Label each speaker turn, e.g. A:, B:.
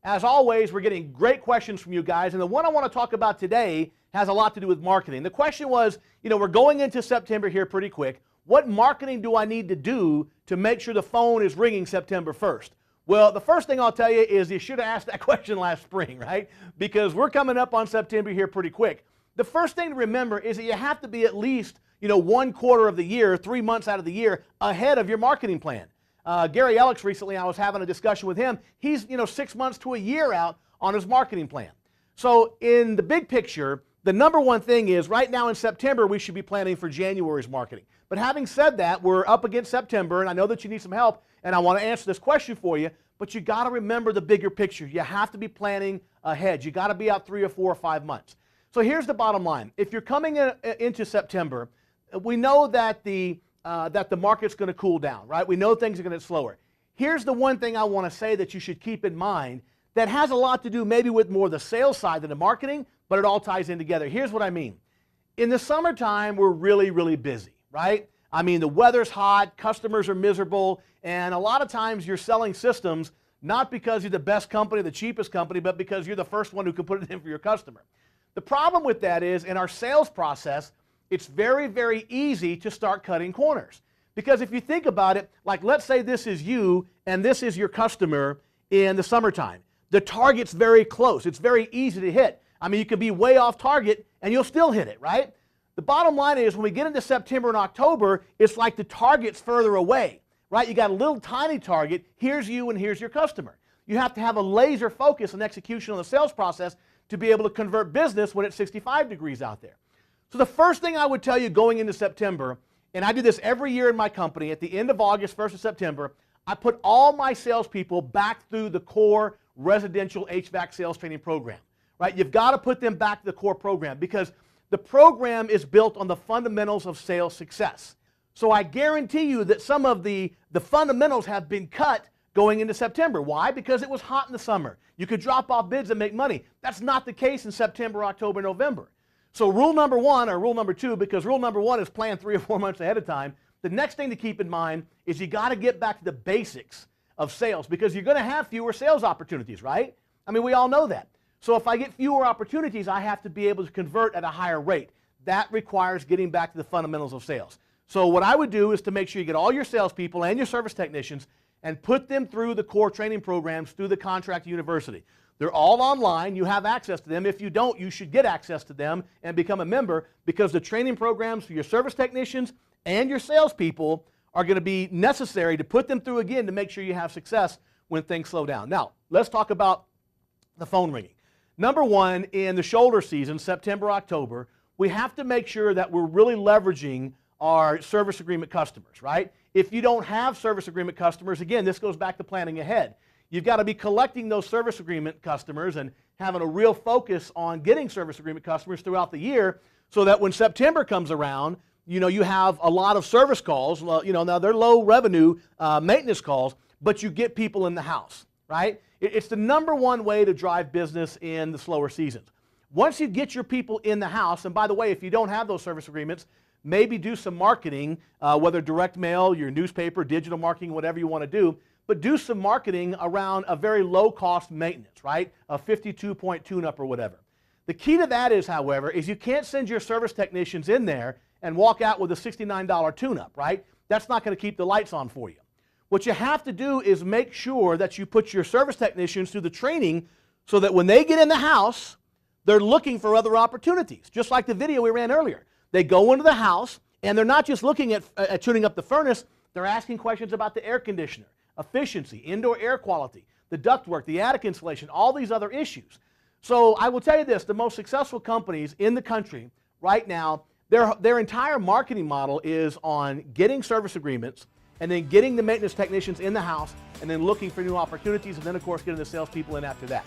A: As always, we're getting great questions from you guys, and the one I want to talk about today has a lot to do with marketing. The question was, we're going into September here pretty quick. What marketing do I need to do to make sure the phone is ringing September 1st? Well, the first thing I'll tell you is you should have asked that question last spring, right? Because we're coming up on September here pretty quick. The first thing to remember is that you have to be at least, 1/4 of the year, 3 months out of the year, ahead of your marketing plan. Gary Ellis recently, I was having a discussion with him. He's 6 months to a year out on his marketing plan. So in the big picture, the number one thing is right now in September, we should be planning for January's marketing. But having said that, we're up against September, and I know that you need some help, and I want to answer this question for you, but you got to remember the bigger picture. You have to be planning ahead. You got to be out 3 or 4 or 5 months. So here's the bottom line. If you're coming into September, we know that the market's going to cool down, right? We know things are going to get slower. Here's the one thing I want to say that you should keep in mind that has a lot to do maybe with more the sales side than the marketing, but it all ties in together. Here's what I mean. In the summertime, we're really, really busy, right? I mean, the weather's hot, customers are miserable, and a lot of times you're selling systems not because you're the best company, the cheapest company, but because you're the first one who can put it in for your customer. The problem with that is in our sales process, it's very, very easy to start cutting corners. Because if you think about it, like let's say this is you and this is your customer in the summertime. The target's very close. It's very easy to hit. I mean, you could be way off target and you'll still hit it, right? The bottom line is when we get into September and October, it's like the target's further away, right? You got a little tiny target. Here's you and here's your customer. You have to have a laser focus and execution on the sales process to be able to convert business when it's 65 degrees out there. So the first thing I would tell you going into September, and I do this every year in my company, at the end of August, 1st of September, I put all my salespeople back through the core residential HVAC sales training program, right? You've got to put them back to the core program because the program is built on the fundamentals of sales success. So I guarantee you that some of the fundamentals have been cut going into September. Why? Because it was hot in the summer. You could drop off bids and make money. That's not the case in September, October, November. So rule number one, or rule number two, because rule number one is plan 3 or 4 months ahead of time, the next thing to keep in mind is you got to get back to the basics of sales because you're going to have fewer sales opportunities, right? I mean, we all know that. So if I get fewer opportunities, I have to be able to convert at a higher rate. That requires getting back to the fundamentals of sales. So what I would do is to make sure you get all your salespeople and your service technicians and put them through the core training programs through the contract university. They're all online. You have access to them. If you don't, you should get access to them and become a member because the training programs for your service technicians and your salespeople are going to be necessary to put them through again to make sure you have success when things slow down. Now, let's talk about the phone ringing. Number one, in the shoulder season, September, October, we have to make sure that we're really leveraging our service agreement customers, right? If you don't have service agreement customers, again, this goes back to planning ahead. You've got to be collecting those service agreement customers and having a real focus on getting service agreement customers throughout the year so that when September comes around, you have a lot of service calls. Well, now they're low revenue maintenance calls, but you get people in the house, right? It's the number one way to drive business in the slower seasons. Once you get your people in the house, and by the way, if you don't have those service agreements, maybe do some marketing, whether direct mail, your newspaper, digital marketing, whatever you want to do, but do some marketing around a very low-cost maintenance, right? A 52-point tune-up or whatever. The key to that is, however, is you can't send your service technicians in there and walk out with a $69 tune-up, right? That's not going to keep the lights on for you. What you have to do is make sure that you put your service technicians through the training so that when they get in the house, they're looking for other opportunities, just like the video we ran earlier. They go into the house, and they're not just looking at tuning up the furnace, they're asking questions about the air conditioner, efficiency, indoor air quality, the ductwork, the attic insulation, all these other issues. So I will tell you this, the most successful companies in the country right now, their entire marketing model is on getting service agreements and then getting the maintenance technicians in the house and then looking for new opportunities and then, of course, getting the salespeople in after that.